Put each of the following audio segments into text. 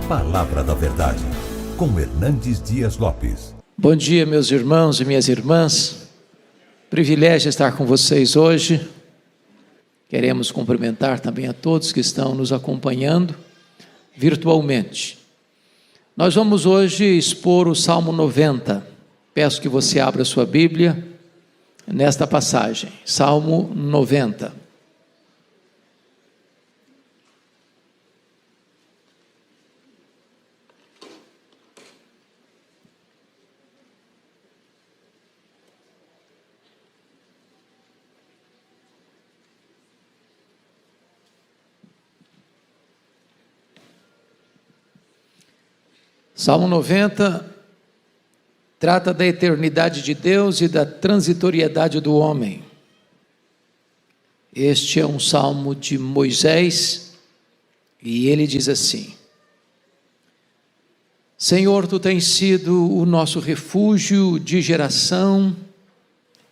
Palavra da Verdade, com Hernandes Dias Lopes. Bom dia, meus irmãos e minhas irmãs. Privilégio estar com vocês hoje. Queremos cumprimentar também a todos que estão nos acompanhando virtualmente. Nós vamos hoje expor o Salmo 90. Peço que você abra sua Bíblia nesta passagem, Salmo 90. Salmo 90 trata da eternidade de Deus e da transitoriedade do homem. Este é um salmo de Moisés e ele diz assim: Senhor, tu tens sido o nosso refúgio de geração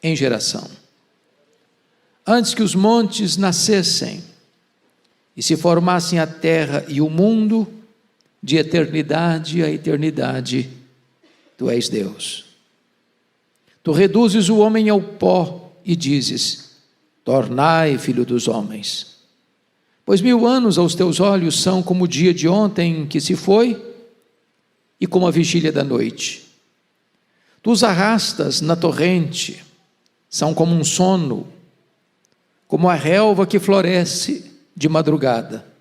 em geração. Antes que os montes nascessem e se formassem a terra e o mundo, de eternidade a eternidade, tu és Deus. Tu reduzes o homem ao pó e dizes: tornai filho dos homens. Pois 1000 anos aos teus olhos são como o dia de ontem que se foi e como a vigília da noite. Tu os arrastas na torrente, são como um sono, como a relva que floresce de madrugada.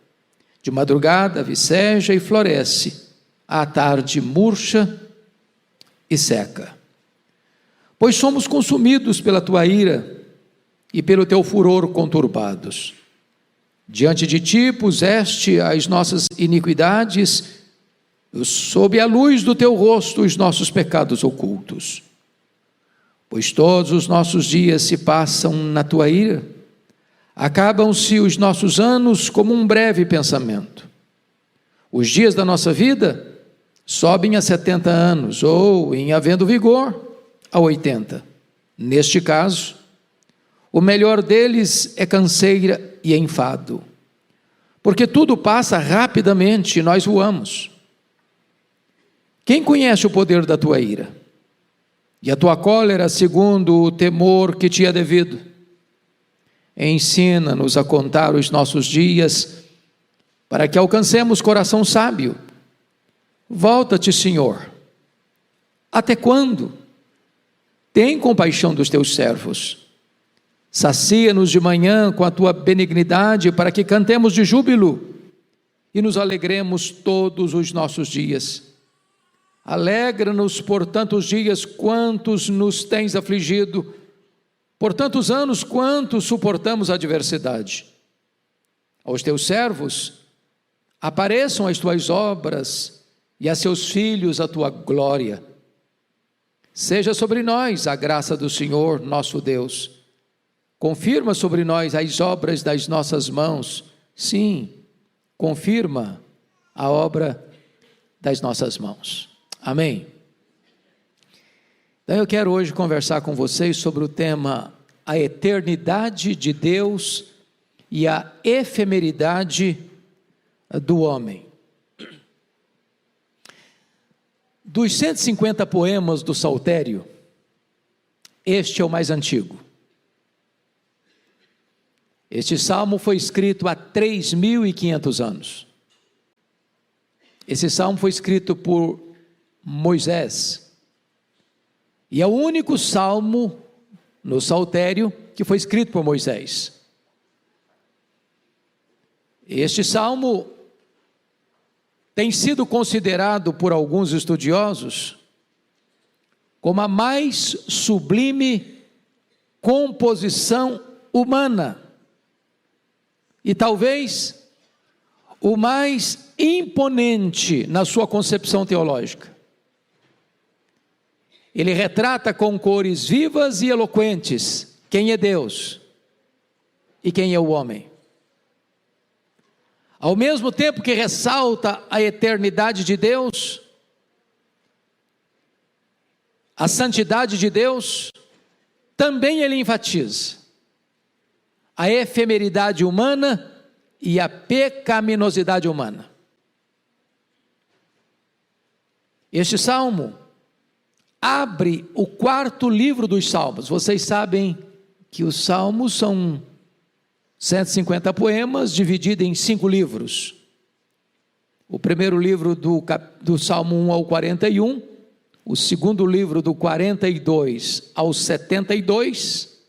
De madrugada viceja e floresce, à tarde murcha e seca. Pois somos consumidos pela tua ira e pelo teu furor conturbados. Diante de ti puseste as nossas iniquidades, sob a luz do teu rosto os nossos pecados ocultos. Pois todos os nossos dias se passam na tua ira, acabam-se os nossos anos como um breve pensamento. Os dias da nossa vida sobem a 70 anos, ou, em havendo vigor, a 80. Neste caso, o melhor deles é canseira e enfado, porque tudo passa rapidamente e nós voamos. Quem conhece o poder da tua ira? E a tua cólera segundo o temor que te é devido? Ensina-nos a contar os nossos dias, para que alcancemos coração sábio. Volta-te, Senhor. Até quando? Tem compaixão dos teus servos. Sacia-nos de manhã com a tua benignidade, para que cantemos de júbilo e nos alegremos todos os nossos dias. Alegra-nos por tantos dias quantos nos tens afligido, por tantos anos quanto suportamos a adversidade. Aos teus servos apareçam as tuas obras e a seus filhos a tua glória. Seja sobre nós a graça do Senhor nosso Deus. Confirma sobre nós as obras das nossas mãos. Sim, confirma a obra das nossas mãos. Amém. Então eu quero hoje conversar com vocês sobre o tema a eternidade de Deus e a efemeridade do homem. Dos 150 poemas do Saltério, este é o mais antigo. Este salmo foi escrito há 3.500 anos. Esse salmo foi escrito por Moisés. E é o único salmo no Saltério que foi escrito por Moisés. Este salmo tem sido considerado por alguns estudiosos como a mais sublime composição humana e talvez o mais imponente na sua concepção teológica. Ele retrata com cores vivas e eloquentes quem é Deus e quem é o homem. Ao mesmo tempo que ressalta a eternidade de Deus, a santidade de Deus, também ele enfatiza a efemeridade humana e a pecaminosidade humana. Este salmo abre o quarto livro dos Salmos. Vocês sabem que os Salmos são 150 poemas divididos em 5 livros. O primeiro livro do Salmo 1 ao 41, o segundo livro do 42 ao 72,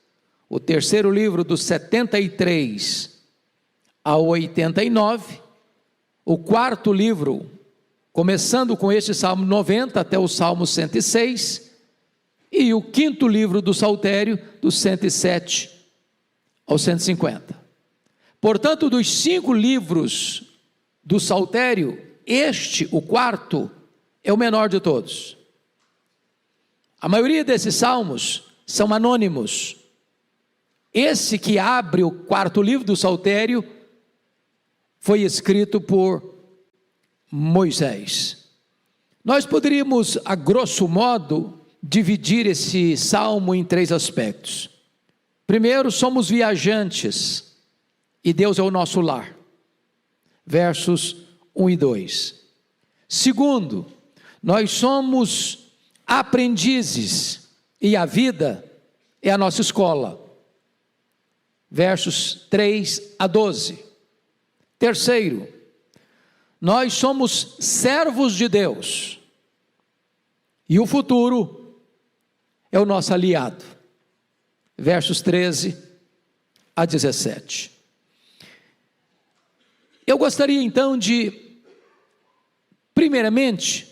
o terceiro livro do 73 ao 89, o quarto livro, começando com este Salmo 90 até o Salmo 106, e o quinto livro do Saltério, do 107 ao 150. Portanto, dos 5 livros do Saltério, este, o quarto, é o menor de todos. A maioria desses salmos são anônimos. Esse que abre o quarto livro do Saltério foi escrito por Moisés. Nós poderíamos, a grosso modo, dividir esse salmo em 3 aspectos. Primeiro, somos viajantes e Deus é o nosso lar. Versos 1 e 2. Segundo, nós somos aprendizes e a vida é a nossa escola. Versos 3 a 12. Terceiro, nós somos servos de Deus e o futuro é o nosso aliado. Versos 13 a 17. Eu gostaria então de, primeiramente,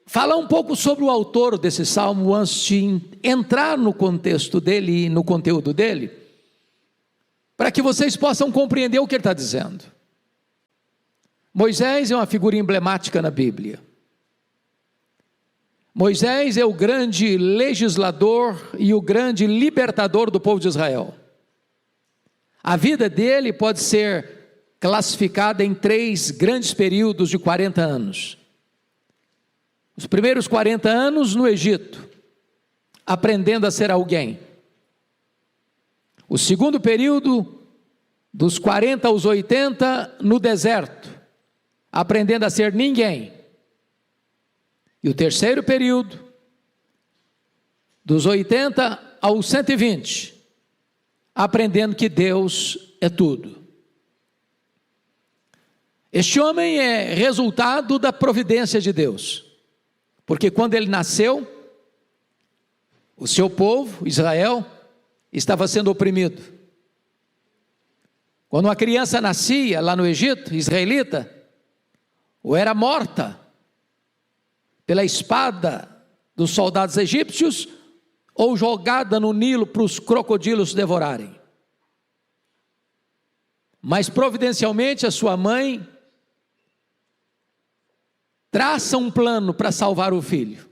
falar um pouco sobre o autor desse salmo antes de entrar no contexto dele e no conteúdo dele, para que vocês possam compreender o que ele está dizendo. Moisés é uma figura emblemática na Bíblia. Moisés é o grande legislador e o grande libertador do povo de Israel. A vida dele pode ser classificada em 3 grandes períodos de 40 anos. Os primeiros 40 anos no Egito, aprendendo a ser alguém. O segundo período, dos 40 aos 80, no deserto, aprendendo a ser ninguém. E o terceiro período, dos 80 aos 120, aprendendo que Deus é tudo. Este homem é resultado da providência de Deus, porque quando ele nasceu, o seu povo, Israel, estava sendo oprimido. Quando uma criança nascia lá no Egito, israelita, ou era morta pela espada dos soldados egípcios, ou jogada no Nilo para os crocodilos devorarem. Mas providencialmente a sua mãe traça um plano para salvar o filho.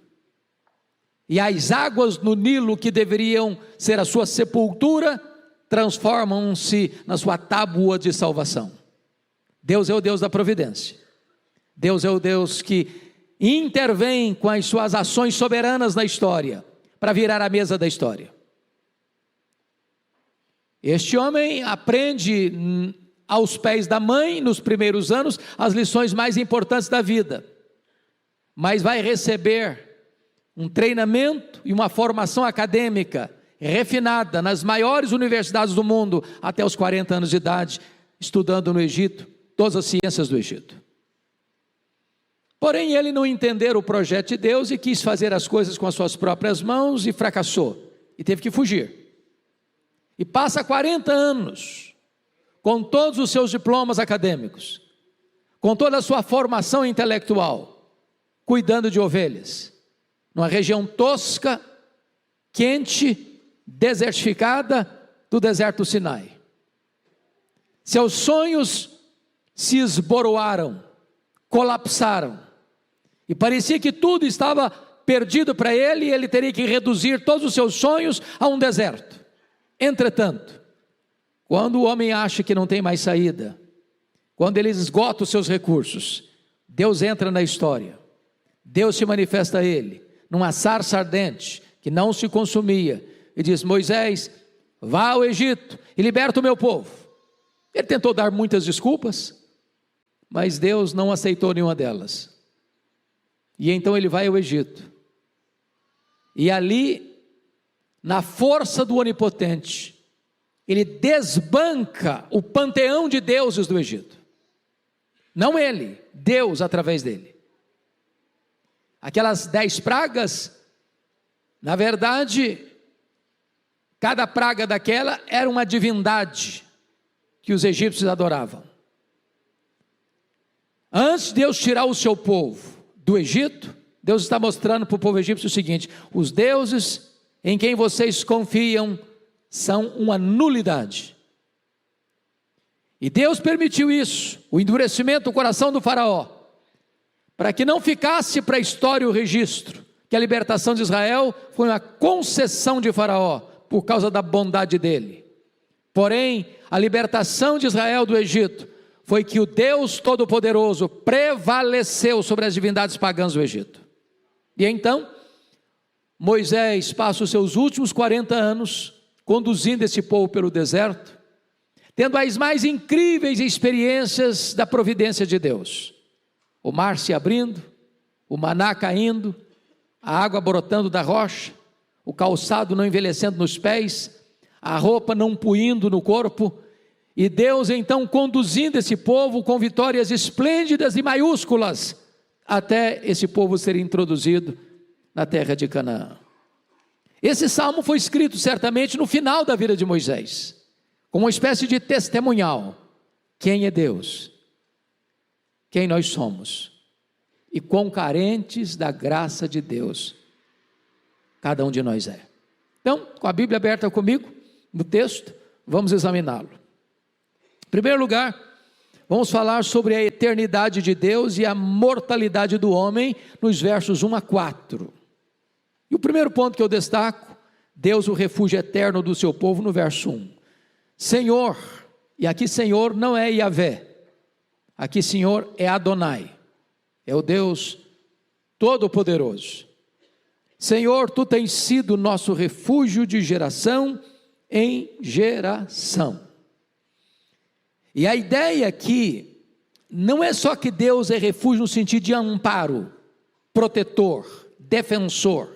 E as águas no Nilo, que deveriam ser a sua sepultura, transformam-se na sua tábua de salvação. Deus é o Deus da providência. Deus é o Deus que intervém com as suas ações soberanas na história, para virar a mesa da história. Este homem aprende aos pés da mãe, nos primeiros anos, as lições mais importantes da vida, mas vai receber um treinamento e uma formação acadêmica refinada nas maiores universidades do mundo, até os 40 anos de idade, estudando no Egito, todas as ciências do Egito. Porém, ele não entendeu o projeto de Deus e quis fazer as coisas com as suas próprias mãos e fracassou, e teve que fugir. E passa 40 anos, com todos os seus diplomas acadêmicos, com toda a sua formação intelectual, cuidando de ovelhas, numa região tosca, quente, desertificada do deserto do Sinai. Seus sonhos se esboroaram, colapsaram, e parecia que tudo estava perdido para ele, e ele teria que reduzir todos os seus sonhos a um deserto. Entretanto, quando o homem acha que não tem mais saída, quando ele esgota os seus recursos, Deus entra na história. Deus se manifesta a ele, numa sarça ardente, que não se consumia, e diz: Moisés, vá ao Egito e liberta o meu povo. Ele tentou dar muitas desculpas, mas Deus não aceitou nenhuma delas. E então ele vai ao Egito. E ali, na força do Onipotente, ele desbanca o panteão de deuses do Egito. Não ele, Deus através dele. Aquelas 10 pragas, na verdade, cada praga daquela era uma divindade que os egípcios adoravam. Antes de Deus tirar o seu povo do Egito, Deus está mostrando para o povo egípcio o seguinte: os deuses em quem vocês confiam são uma nulidade. E Deus permitiu isso, o endurecimento do coração do faraó, para que não ficasse para a história o registro que a libertação de Israel foi uma concessão de faraó, por causa da bondade dele. Porém, a libertação de Israel do Egito foi que o Deus Todo-Poderoso prevaleceu sobre as divindades pagãs do Egito. E então, Moisés passa os seus últimos 40 anos conduzindo esse povo pelo deserto, tendo as mais incríveis experiências da providência de Deus. O mar se abrindo, o maná caindo, a água brotando da rocha, o calçado não envelhecendo nos pés, a roupa não puindo no corpo, e Deus então conduzindo esse povo com vitórias esplêndidas e maiúsculas, até esse povo ser introduzido na terra de Canaã. Esse salmo foi escrito certamente no final da vida de Moisés, como uma espécie de testemunhal. Quem é Deus? Quem nós somos? E quão carentes da graça de Deus cada um de nós é. Então, com a Bíblia aberta comigo, no texto, vamos examiná-lo. Em primeiro lugar, vamos falar sobre a eternidade de Deus e a mortalidade do homem, nos versos 1 a 4. E o primeiro ponto que eu destaco: Deus, o refúgio eterno do seu povo, no verso 1. Senhor, e aqui Senhor não é Yahvé, aqui Senhor é Adonai, é o Deus Todo-Poderoso. Senhor, Tu tens sido nosso refúgio de geração em geração. E a ideia aqui não é só que Deus é refúgio no sentido de amparo, protetor, defensor.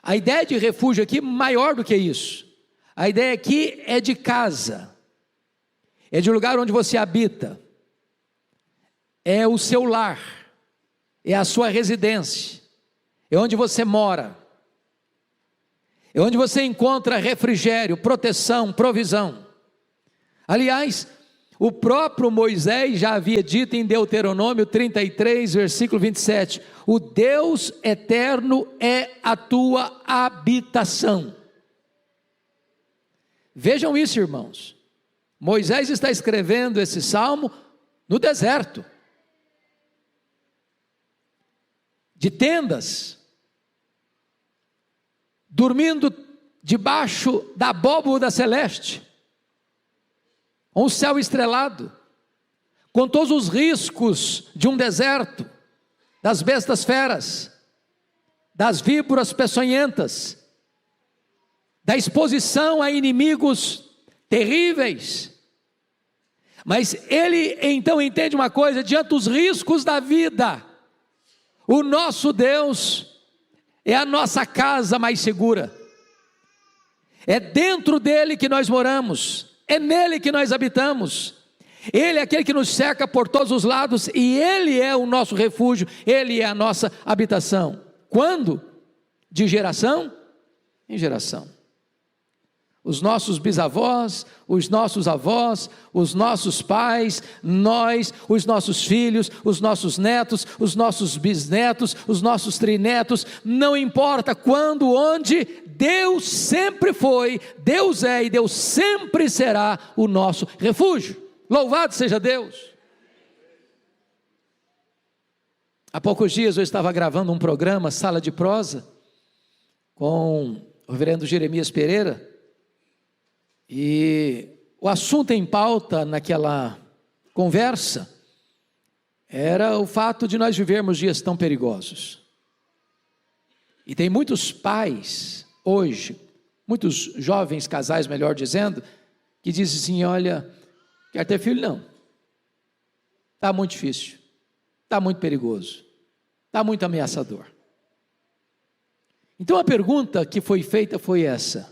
A ideia de refúgio aqui é maior do que isso. A ideia aqui é de casa, é de lugar onde você habita, é o seu lar, é a sua residência, é onde você mora, é onde você encontra refrigério, proteção, provisão. Aliás, o próprio Moisés já havia dito em Deuteronômio 33, versículo 27, o Deus eterno é a tua habitação. Vejam isso, irmãos. Moisés está escrevendo esse salmo no deserto, de tendas, dormindo debaixo da abóbora celeste, com o céu estrelado, com todos os riscos de um deserto, das bestas feras, das víboras peçonhentas, da exposição a inimigos terríveis. Mas ele então entende uma coisa: diante dos riscos da vida, o nosso Deus é a nossa casa mais segura, é dentro dele que nós moramos, é nele que nós habitamos, ele é aquele que nos cerca por todos os lados, e ele é o nosso refúgio, ele é a nossa habitação. Quando? De geração em geração. Os nossos bisavós, os nossos avós, os nossos pais, nós, os nossos filhos, os nossos netos, os nossos bisnetos, os nossos trinetos, não importa quando, onde, Deus sempre foi, Deus é e Deus sempre será o nosso refúgio. Louvado seja Deus! Há poucos dias eu estava gravando um programa, Sala de Prosa, com o reverendo Jeremias Pereira, e o assunto em pauta naquela conversa era o fato de nós vivermos dias tão perigosos. E tem muitos pais hoje, muitos jovens casais, melhor dizendo, que dizem assim: olha, quer ter filho? Não, está muito difícil, está muito perigoso, está muito ameaçador. Então a pergunta que foi feita foi essa: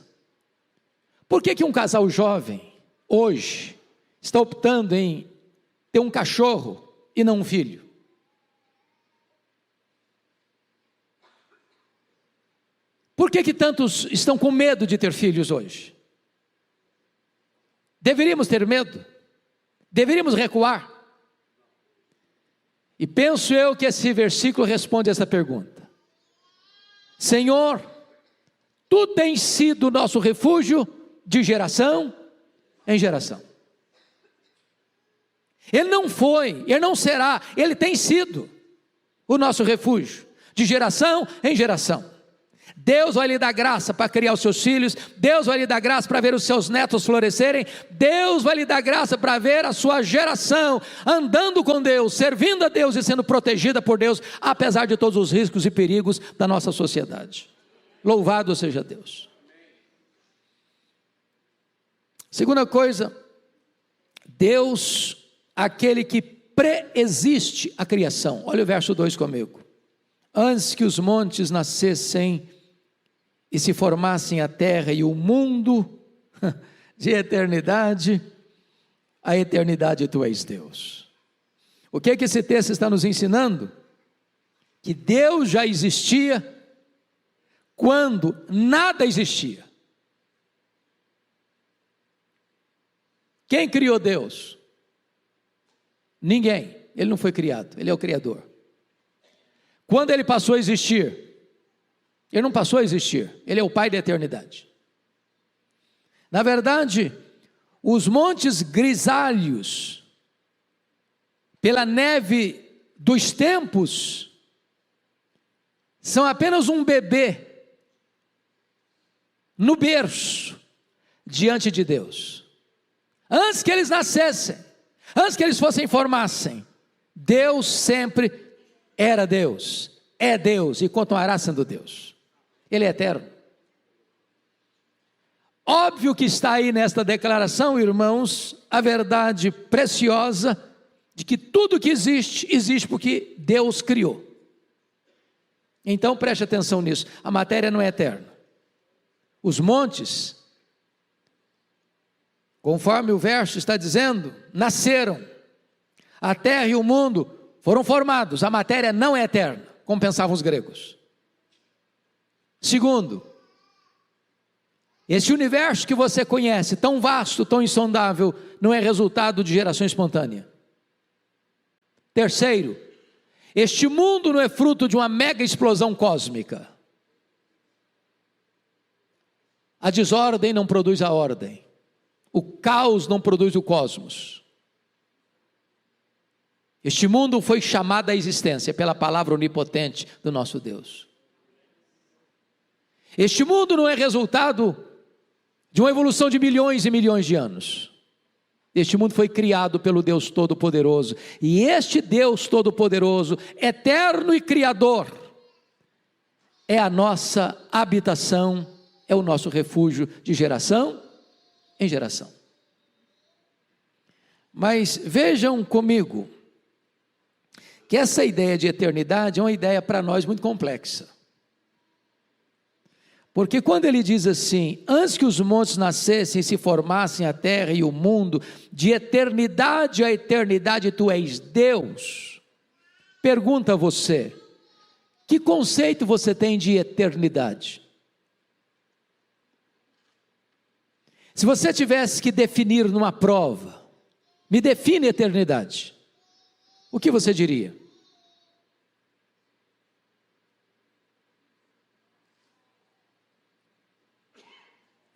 por que um casal jovem, hoje, está optando em ter um cachorro e não um filho? Por que tantos estão com medo de ter filhos hoje? Deveríamos ter medo? Deveríamos recuar? E penso eu que esse versículo responde essa pergunta. Senhor, Tu tens sido nosso refúgio de geração em geração. Ele não foi, Ele não será, Ele tem sido o nosso refúgio de geração em geração. Deus vai lhe dar graça para criar os seus filhos, Deus vai lhe dar graça para ver os seus netos florescerem, Deus vai lhe dar graça para ver a sua geração andando com Deus, servindo a Deus e sendo protegida por Deus, apesar de todos os riscos e perigos da nossa sociedade. Louvado seja Deus. Segunda coisa, Deus, aquele que preexiste a criação. Olha o verso 2 comigo. Antes que os montes nascessem e se formassem a terra e o mundo, de eternidade a eternidade Tu és Deus. O que esse texto está nos ensinando? Que Deus já existia quando nada existia. Quem criou Deus? Ninguém, Ele não foi criado, Ele é o Criador. Quando Ele passou a existir? Ele não passou a existir, Ele é o Pai da eternidade. Na verdade, os montes grisalhos, pela neve dos tempos, são apenas um bebê no berço diante de Deus. Antes que eles nascessem, antes que eles formassem, Deus sempre era Deus, é Deus e continuará sendo Deus. Ele é eterno. Óbvio que está aí nesta declaração, irmãos, a verdade preciosa de que tudo que existe, existe porque Deus criou. Então preste atenção nisso, a matéria não é eterna. Os montes, conforme o verso está dizendo, nasceram. A terra e o mundo foram formados, a matéria não é eterna, como pensavam os gregos. Segundo, esse universo que você conhece, tão vasto, tão insondável, não é resultado de geração espontânea. Terceiro, este mundo não é fruto de uma mega explosão cósmica. A desordem não produz a ordem, o caos não produz o cosmos. Este mundo foi chamado à existência pela palavra onipotente do nosso Deus. Este mundo não é resultado de uma evolução de milhões e milhões de anos. Este mundo foi criado pelo Deus Todo-Poderoso, e este Deus Todo-Poderoso, eterno e Criador, é a nossa habitação, é o nosso refúgio de geração em geração. Mas vejam comigo, que essa ideia de eternidade é uma ideia para nós muito complexa. Porque quando ele diz assim, antes que os montes nascessem e se formassem a terra e o mundo, de eternidade a eternidade Tu és Deus, pergunta a você, que conceito você tem de eternidade? Se você tivesse que definir numa prova, me define eternidade, o que você diria?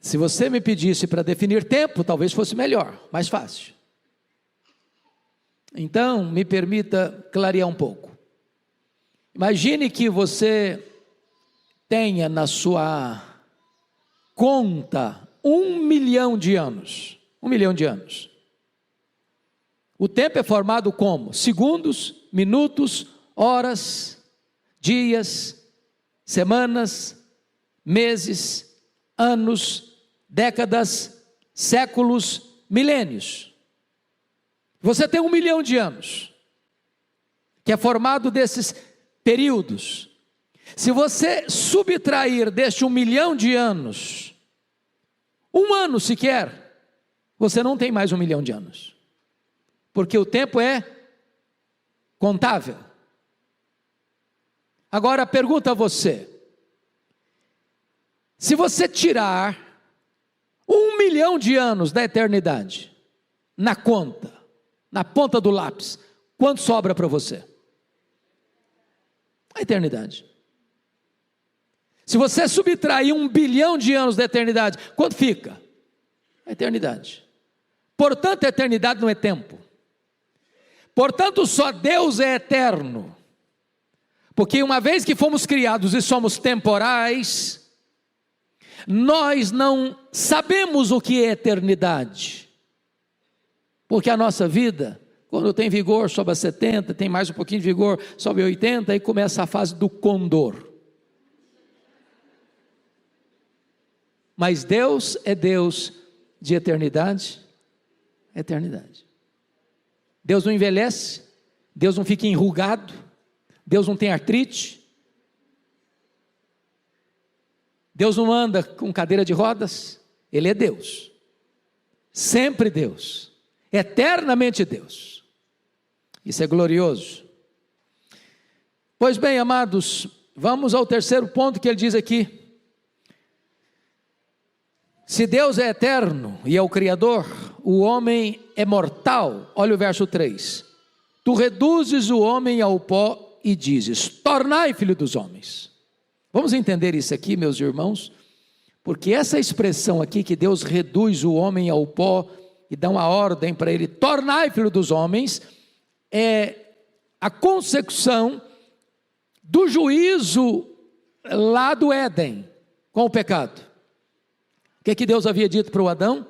Se você me pedisse para definir tempo, talvez fosse melhor, mais fácil. Então, me permita clarear um pouco. Imagine que você tenha na sua conta 1 milhão de anos. 1 milhão de anos. O tempo é formado como? Segundos, minutos, horas, dias, semanas, meses, anos, décadas, séculos, milênios. Você tem 1 milhão de anos, que é formado desses períodos. Se você subtrair deste 1 milhão de anos, um ano sequer, você não tem mais 1 milhão de anos. Porque o tempo é contável. Agora pergunta a você: se você tirar 1 milhão de anos da eternidade, na conta, na ponta do lápis, quanto sobra para você? A eternidade. Se você subtrair 1 bilhão de anos da eternidade, quanto fica? A eternidade. Portanto, a eternidade não é tempo. Portanto, só Deus é eterno. Porque uma vez que fomos criados e somos temporais, nós não sabemos o que é eternidade. Porque a nossa vida, quando tem vigor, sobe a 70, tem mais um pouquinho de vigor, sobe a 80, aí começa a fase do condor. Mas Deus é Deus de eternidade, eternidade. Deus não envelhece, Deus não fica enrugado, Deus não tem artrite, Deus não anda com cadeira de rodas, Ele é Deus, sempre Deus, eternamente Deus. Isso é glorioso. Pois bem, amados, vamos ao terceiro ponto que ele diz aqui. Se Deus é eterno e é o Criador, o homem é mortal. Olha o verso 3. Tu reduzes o homem ao pó e dizes: tornai filho dos homens. Vamos entender isso aqui, meus irmãos, porque essa expressão aqui, que Deus reduz o homem ao pó e dá uma ordem para ele, tornai filho dos homens, é a consecução do juízo lá do Éden, com o pecado. O que Deus havia dito para o Adão?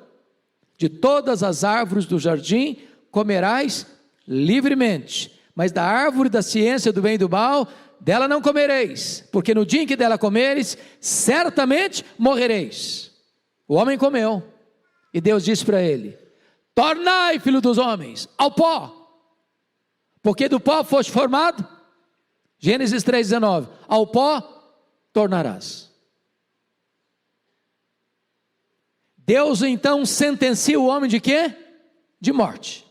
De todas as árvores do jardim comerás livremente, mas da árvore da ciência do bem e do mal, dela não comereis, porque no dia em que dela comeres, certamente morrereis. O homem comeu, e Deus disse para ele: tornai, filho dos homens, ao pó, porque do pó foste formado. Gênesis 3,19, ao pó tornarás. Deus então sentencia o homem de quê? De morte.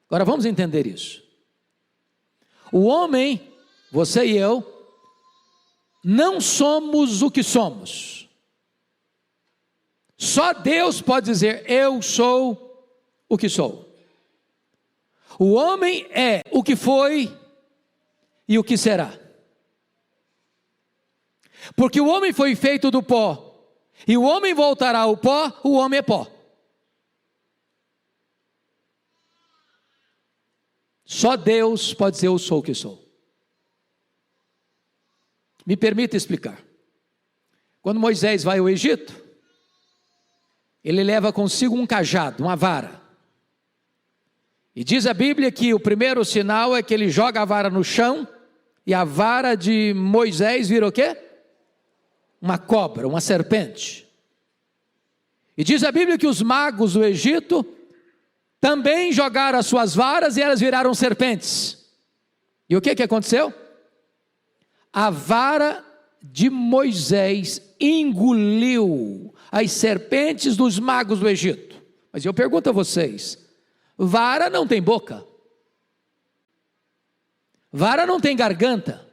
Agora vamos entender isso. O homem, você e eu, não somos o que somos. Só Deus pode dizer: eu sou o que sou. O homem é o que foi e o que será. Porque o homem foi feito do pó, e o homem voltará ao pó, o homem é pó. Só Deus pode dizer: eu sou o que sou. Me permita explicar. Quando Moisés vai ao Egito, ele leva consigo um cajado, uma vara. E diz a Bíblia que o primeiro sinal é que ele joga a vara no chão, e a vara de Moisés vira o quê? Uma cobra, uma serpente. E diz a Bíblia que os magos do Egito também jogaram as suas varas e elas viraram serpentes. E o que aconteceu? A vara de Moisés engoliu as serpentes dos magos do Egito. Mas eu pergunto a vocês: vara não tem boca? Vara não tem garganta?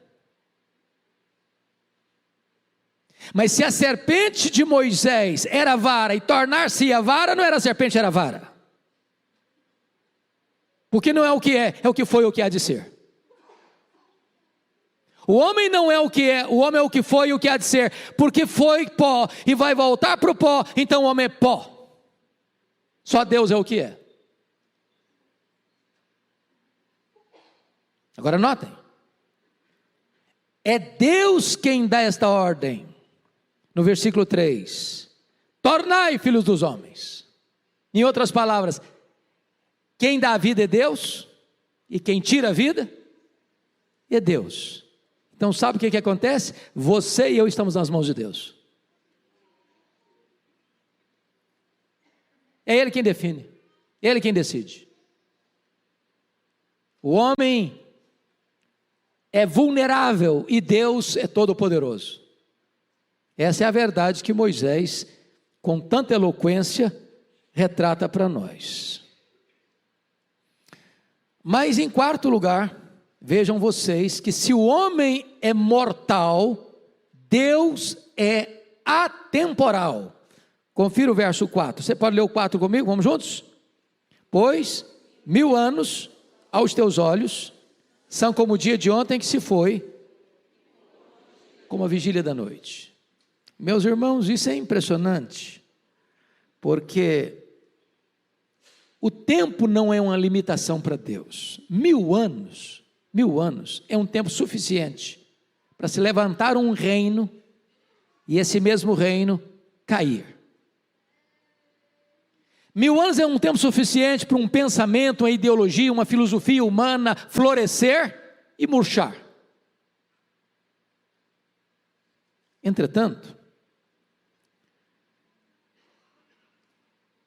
Mas se a serpente de Moisés era vara e tornar-se a vara, não era serpente, era vara. Porque não é o que é o que foi, o que há de ser. O homem não é o que é, o homem é o que foi e o que há de ser. Porque foi pó e vai voltar para o pó, então o homem é pó. Só Deus é o que é. Agora notem, é Deus quem dá esta ordem. No versículo 3, tornai filhos dos homens. Em outras palavras, quem dá a vida é Deus, e quem tira a vida é Deus. Então sabe o que acontece? Você e eu estamos nas mãos de Deus. É Ele quem define, é Ele quem decide. O homem é vulnerável e Deus é todo-poderoso. Essa é a verdade que Moisés, com tanta eloquência, retrata para nós. Mas em quarto lugar, vejam vocês que se o homem é mortal, Deus é atemporal. Confira o verso 4. Você pode ler o 4 comigo? Vamos juntos? Pois 1000 anos aos teus olhos são como o dia de ontem que se foi, como a vigília da noite. Meus irmãos, isso é impressionante, porque o tempo não é uma limitação para Deus. 1000 anos é um tempo suficiente para se levantar um reino e esse mesmo reino cair. 1000 anos é um tempo suficiente para um pensamento, uma ideologia, uma filosofia humana florescer e murchar. Entretanto,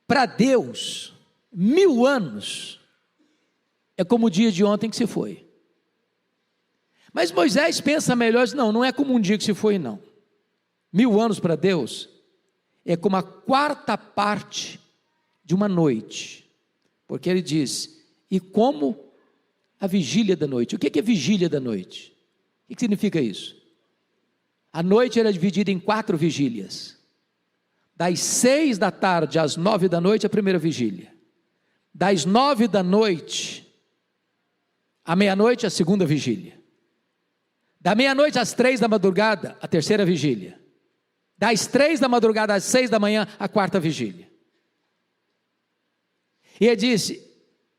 para Deus, 1000 anos é como o dia de ontem que se foi. Mas Moisés pensa melhor, não é como um dia que se foi, não. 1000 anos para Deus é como a quarta parte de uma noite, porque ele diz, e como a vigília da noite. O que é vigília da noite? O que significa isso? A noite era dividida em 4 vigílias, das 6 da tarde às 9 da noite a primeira vigília, das 9 da noite à meia-noite a segunda vigília, da meia-noite às 3 da madrugada a terceira vigília, das 3 da madrugada às 6 da manhã a quarta vigília. E ele disse,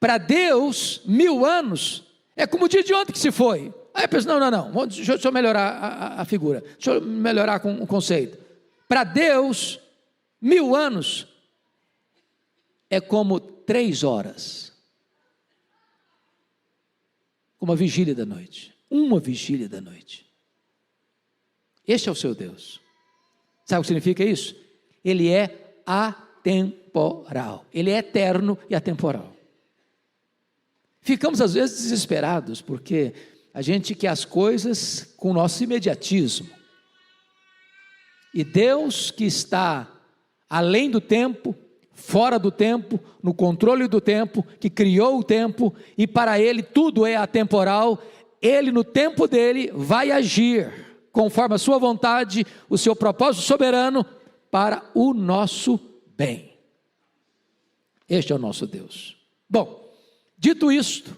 para Deus 1000 anos é como o dia de ontem que se foi. Aí eu penso, não, deixa eu melhorar a figura, deixa eu melhorar com o conceito. Para Deus 1000 anos é como 3 horas, como a vigília da noite, uma vigília da noite. Este é o seu Deus. Sabe o que significa isso? Ele é atemporal, ele é eterno e atemporal. Ficamos às vezes desesperados, porque a gente quer as coisas com o nosso imediatismo, e Deus, que está além do tempo, fora do tempo, no controle do tempo, que criou o tempo, e para Ele tudo é atemporal, Ele no tempo dele vai agir, conforme a sua vontade, o seu propósito soberano, para o nosso bem. Este é o nosso Deus. Bom, dito isto,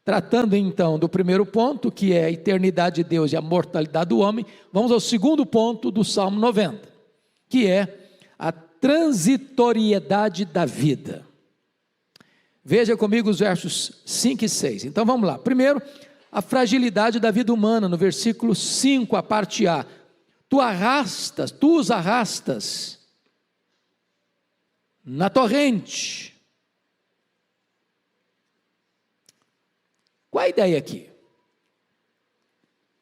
tratando então do primeiro ponto, que é a eternidade de Deus e a mortalidade do homem, vamos ao segundo ponto do Salmo 90, que é a transitoriedade da vida. Veja comigo os versos 5 e 6. Então vamos lá. Primeiro, a fragilidade da vida humana, no versículo 5, a parte A. Tu os arrastas na torrente. Qual a ideia aqui?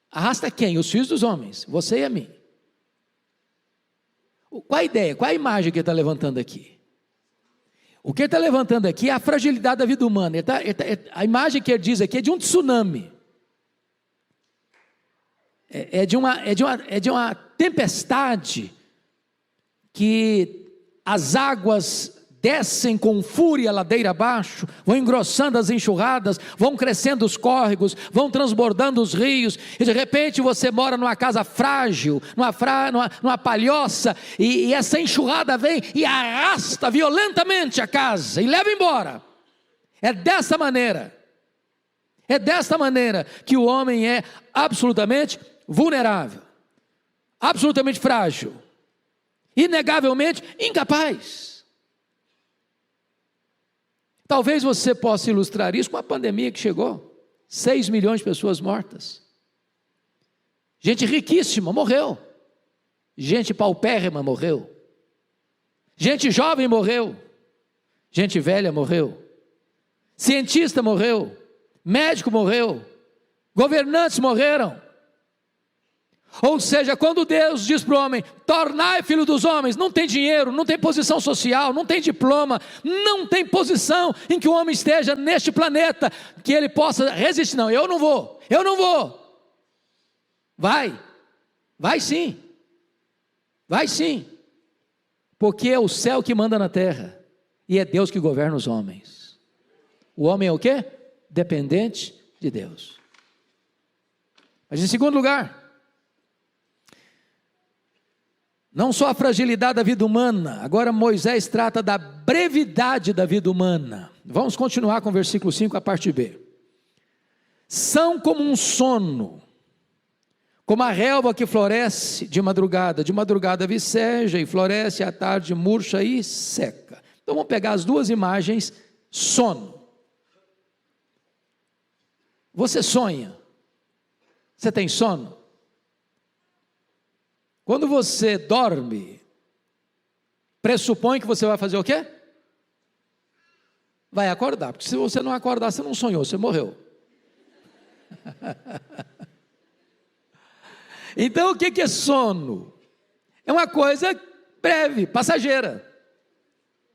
Arrasta quem? Os filhos dos homens, você e a mim. Qual a ideia? Qual a imagem que ele está levantando aqui? O que ele está levantando aqui é a fragilidade da vida humana. A imagem que ele diz aqui é de um tsunami. É de uma tempestade que as águas descem com fúria ladeira abaixo, vão engrossando as enxurradas, vão crescendo os córregos, vão transbordando os rios, e de repente você mora numa casa frágil, numa palhoça, e essa enxurrada vem e arrasta violentamente a casa, e leva embora. É dessa maneira que o homem é absolutamente vulnerável, absolutamente frágil, inegavelmente incapaz. Talvez você possa ilustrar isso com a pandemia que chegou, 6 milhões de pessoas mortas, gente riquíssima morreu, gente paupérrima morreu, gente jovem morreu, gente velha morreu, cientista morreu, médico morreu, governantes morreram. Ou seja, quando Deus diz para o homem, tornai filho dos homens, não tem dinheiro, não tem posição social, não tem diploma, não tem posição em que o homem esteja neste planeta, que ele possa resistir. Não, eu não vou. Vai sim, porque é o céu que manda na terra, e é Deus que governa os homens. O homem é o quê? Dependente de Deus. Mas em segundo lugar, não só a fragilidade da vida humana, agora Moisés trata da brevidade da vida humana. Vamos continuar com o versículo 5, a parte B. São como um sono, como a relva que floresce de madrugada viceja e floresce, à tarde murcha e seca. Então vamos pegar as duas imagens, sono. Você sonha? Você tem sono? Quando você dorme, pressupõe que você vai fazer o quê? Vai acordar, porque se você não acordar, você não sonhou, você morreu. Então o que é sono? É uma coisa breve, passageira,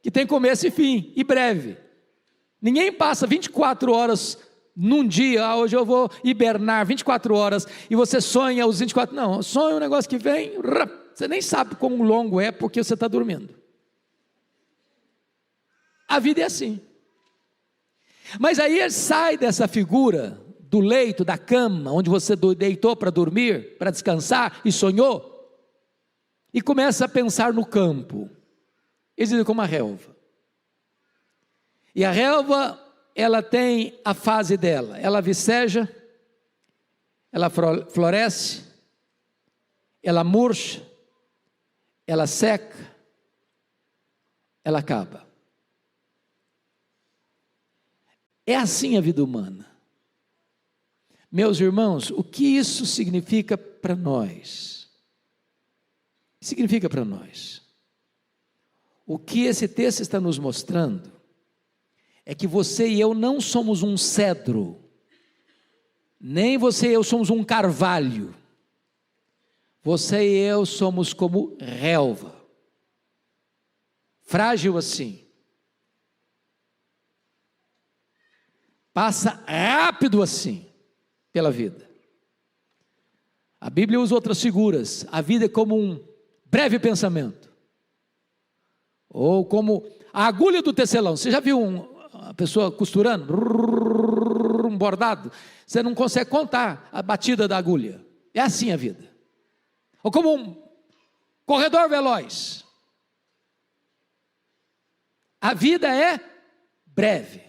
que tem começo e fim, e breve. Ninguém passa 24 horas num dia, hoje eu vou hibernar 24 horas, e você sonha os 24, não, sonha um negócio que vem, você nem sabe como longo é, porque você está dormindo. A vida é assim. Mas aí ele sai dessa figura, do leito, da cama, onde você deitou para dormir, para descansar, e sonhou, e começa a pensar no campo. Eles dizem como a relva. E a relva, ela tem a fase dela, ela viceja, ela floresce, ela murcha, ela seca, ela acaba. É assim a vida humana. Meus irmãos, o que isso significa para nós? Significa para nós. O que esse texto está nos mostrando é que você e eu não somos um cedro, nem você e eu somos um carvalho. Você e eu somos como relva, frágil assim, passa rápido assim pela vida. A Bíblia usa outras figuras. A vida é como um breve pensamento, ou como a agulha do tecelão. Você já viu uma pessoa costurando um bordado? Você não consegue contar a batida da agulha. É assim a vida. Ou como um corredor veloz. A vida é breve.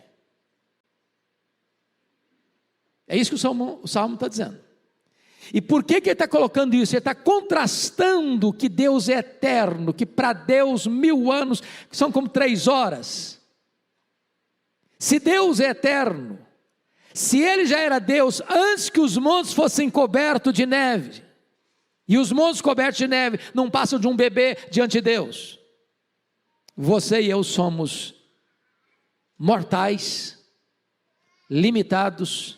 É isso que o Salmo está dizendo. E por que ele está colocando isso? Ele está contrastando que Deus é eterno, que para Deus 1000 anos são como 3 horas. Se Deus é eterno, se Ele já era Deus antes que os montes fossem cobertos de neve, e os montes cobertos de neve não passam de um bebê diante de Deus, você e eu somos mortais, limitados,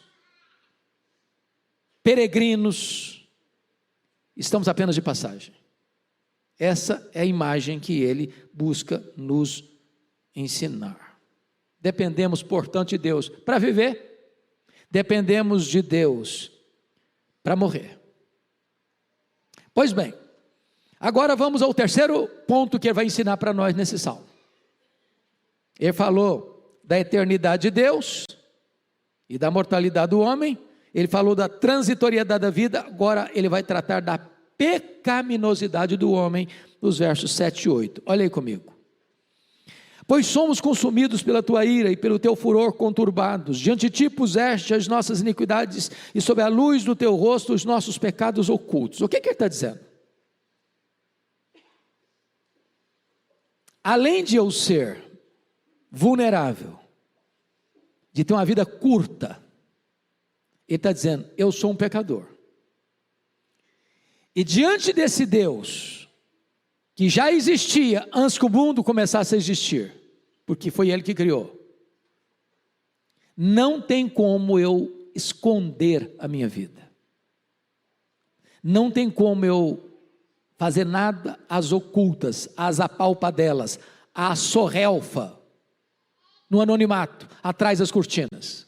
peregrinos, estamos apenas de passagem. Essa é a imagem que ele busca nos ensinar. Dependemos, portanto, de Deus para viver, dependemos de Deus para morrer. Pois bem, agora vamos ao terceiro ponto que ele vai ensinar para nós nesse salmo. Ele falou da eternidade de Deus e da mortalidade do homem. Ele falou da transitoriedade da vida, agora ele vai tratar da pecaminosidade do homem, nos versos 7 e 8. Olha aí comigo. Pois somos consumidos pela tua ira e pelo teu furor conturbados. Diante de ti puseste as nossas iniquidades e sob a luz do teu rosto os nossos pecados ocultos. O que ele está dizendo? Além de eu ser vulnerável, de ter uma vida curta, ele está dizendo, eu sou um pecador. E diante desse Deus, que já existia antes que o mundo começasse a existir, porque foi Ele que criou, não tem como eu esconder a minha vida. Não tem como eu fazer nada às ocultas, às apalpadelas, à sorrelfa, no anonimato, atrás das cortinas.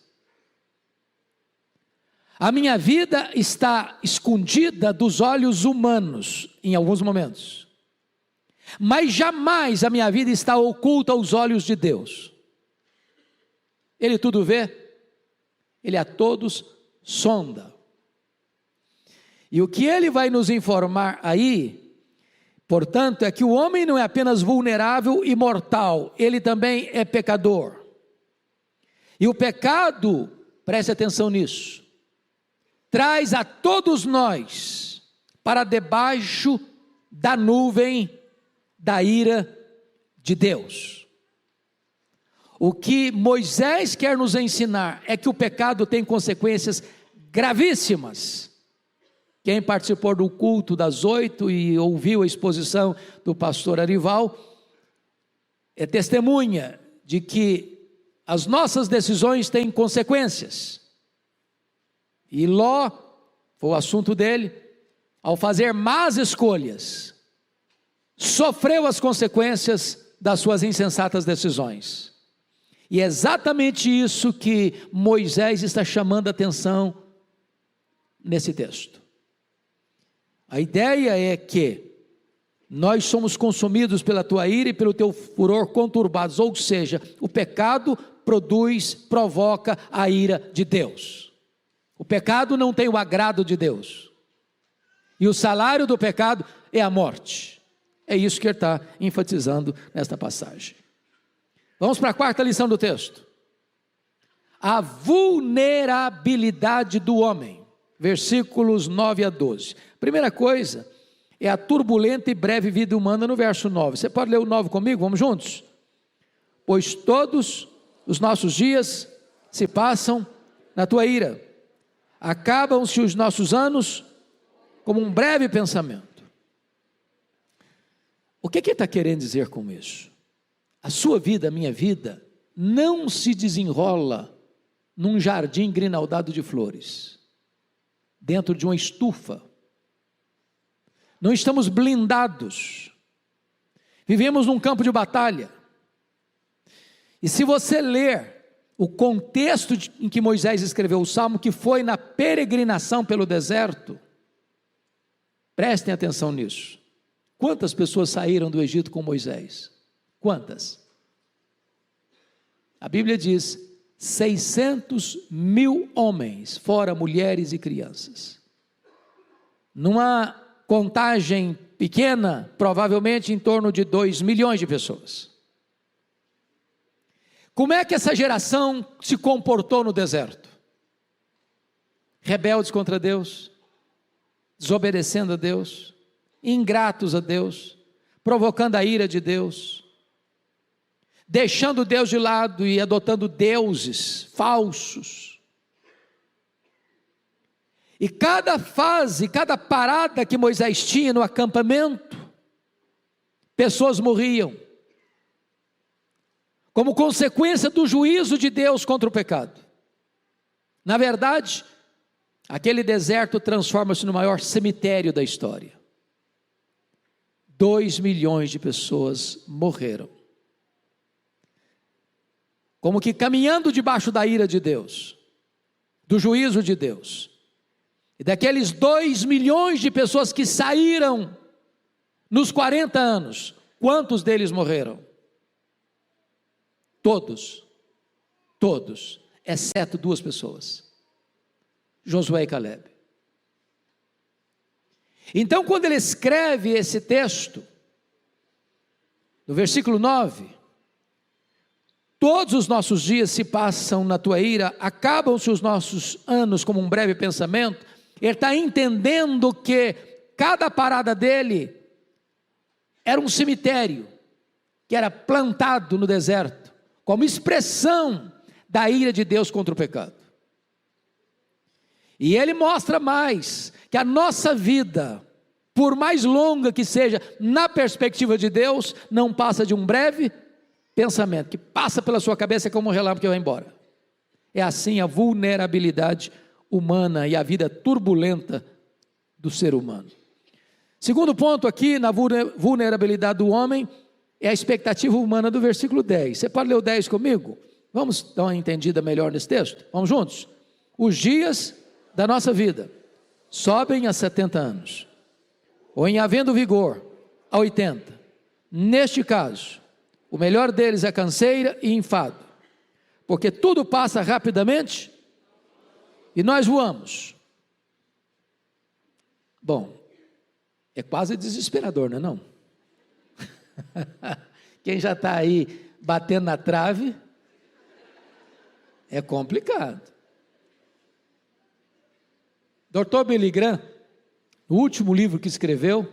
A minha vida está escondida dos olhos humanos, em alguns momentos. Mas jamais a minha vida está oculta aos olhos de Deus. Ele tudo vê, Ele a todos sonda. E o que Ele vai nos informar aí, portanto, é que o homem não é apenas vulnerável e mortal, ele também é pecador. E o pecado, preste atenção nisso, traz a todos nós para debaixo da nuvem da ira de Deus. O que Moisés quer nos ensinar é que o pecado tem consequências gravíssimas. Quem participou do culto das 8 e ouviu a exposição do pastor Arival, é testemunha de que as nossas decisões têm consequências. E Ló, foi o assunto dele, ao fazer más escolhas, sofreu as consequências das suas insensatas decisões. E é exatamente isso que Moisés está chamando a atenção nesse texto. A ideia é que nós somos consumidos pela tua ira e pelo teu furor conturbados, ou seja, o pecado provoca a ira de Deus. O pecado não tem o agrado de Deus. E o salário do pecado é a morte. É isso que ele está enfatizando nesta passagem. Vamos para a quarta lição do texto. A vulnerabilidade do homem. Versículos 9 a 12. Primeira coisa é a turbulenta e breve vida humana no verso 9. Você pode ler o 9 comigo? Vamos juntos? Pois todos os nossos dias se passam na tua ira. Acabam-se os nossos anos como um breve pensamento. O que ele está querendo dizer com isso? A sua vida, a minha vida, não se desenrola num jardim grinaldado de flores, dentro de uma estufa. Não estamos blindados, vivemos num campo de batalha. E se você ler o contexto em que Moisés escreveu o Salmo, que foi na peregrinação pelo deserto, prestem atenção nisso. Quantas pessoas saíram do Egito com Moisés? Quantas? A Bíblia diz 600.000 homens, fora mulheres e crianças. Numa contagem pequena, provavelmente em torno de 2 milhões de pessoas. Como é que essa geração se comportou no deserto? Rebeldes contra Deus, desobedecendo a Deus, ingratos a Deus, provocando a ira de Deus, deixando Deus de lado e adotando deuses falsos. E cada fase, cada parada que Moisés tinha no acampamento, pessoas morriam, como consequência do juízo de Deus contra o pecado. Na verdade, aquele deserto transforma-se no maior cemitério da história. 2 milhões de pessoas morreram, como que caminhando debaixo da ira de Deus, do juízo de Deus. E daqueles 2 milhões de pessoas que saíram nos 40 anos, quantos deles morreram? Todos, exceto 2 pessoas, Josué e Caleb. Então, quando ele escreve esse texto, no versículo 9, todos os nossos dias se passam na tua ira, acabam-se os nossos anos como um breve pensamento. Ele está entendendo que cada parada dele era um cemitério, que era plantado no deserto, como expressão da ira de Deus contra o pecado. E ele mostra mais, que a nossa vida, por mais longa que seja, na perspectiva de Deus, não passa de um breve pensamento, que passa pela sua cabeça como um relâmpago que vai embora. É assim a vulnerabilidade humana e a vida turbulenta do ser humano. Segundo ponto aqui, na vulnerabilidade do homem, é a expectativa humana do versículo 10. Você pode ler o 10 comigo? Vamos dar uma entendida melhor nesse texto? Vamos juntos? Os dias da nossa vida sobem a 70 anos, ou em havendo vigor, a 80. Neste caso, o melhor deles é canseira e enfado, porque tudo passa rapidamente e nós voamos. Bom, é quase desesperador, não é não? Quem já está aí batendo na trave, é complicado. Dr. Billy Graham, no último livro que escreveu,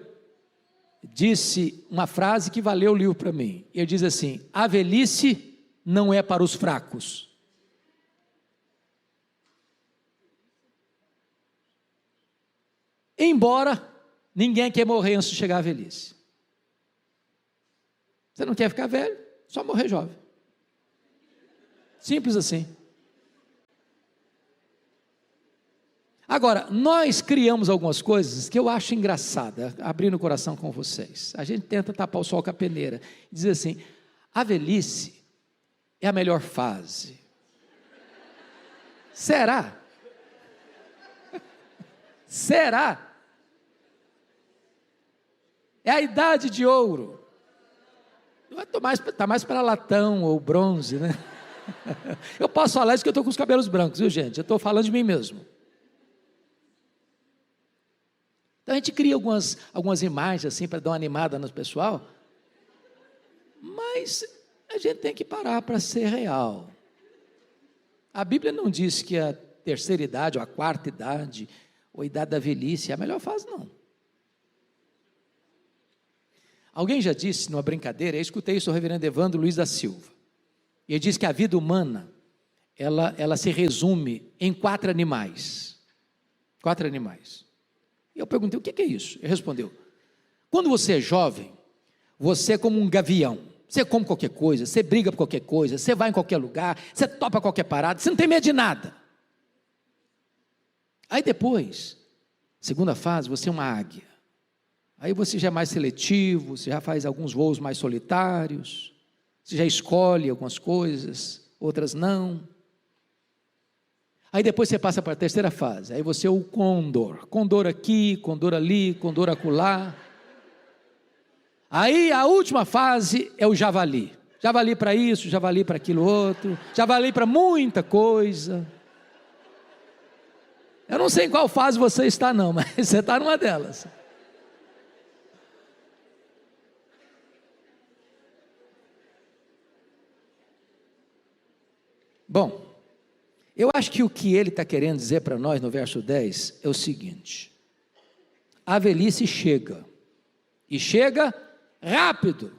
disse uma frase que valeu o livro para mim. Ele diz assim: a velhice não é para os fracos. Embora ninguém quer morrer antes de chegar à velhice. Você não quer ficar velho, só morrer jovem. Simples assim. Agora, nós criamos algumas coisas que eu acho engraçada, abrindo o coração com vocês. A gente tenta tapar o sol com a peneira. Diz assim: a velhice é a melhor fase. Será? Será? É a idade de ouro. Está mais para latão ou bronze, né? Eu posso falar isso que eu estou com os cabelos brancos, viu, gente? Eu estou falando de mim mesmo. Então a gente cria algumas imagens assim para dar uma animada no pessoal, mas a gente tem que parar para ser real. A Bíblia não diz que a terceira idade, ou a quarta idade, ou a idade da velhice é a melhor fase, não. Alguém já disse numa brincadeira, eu escutei isso do reverendo Evandro Luiz da Silva, e ele diz que a vida humana, ela se resume em 4 animais. 4 animais. E eu perguntei: o que é isso? Ele respondeu: quando você é jovem, você é como um gavião. Você come qualquer coisa, você briga por qualquer coisa, você vai em qualquer lugar, você topa qualquer parada, você não tem medo de nada. Aí depois, segunda fase, você é uma águia. Aí você já é mais seletivo, você já faz alguns voos mais solitários, você já escolhe algumas coisas, outras não. Aí depois você passa para a terceira fase, aí você é o condor. Condor aqui, condor ali, condor acolá. Aí a última fase é o javali. Javali para isso, javali para aquilo outro, javali para muita coisa. Eu não sei em qual fase você está não, mas você está numa delas. Bom, eu acho que o que ele está querendo dizer para nós no verso 10 é o seguinte: a velhice chega, e chega rápido.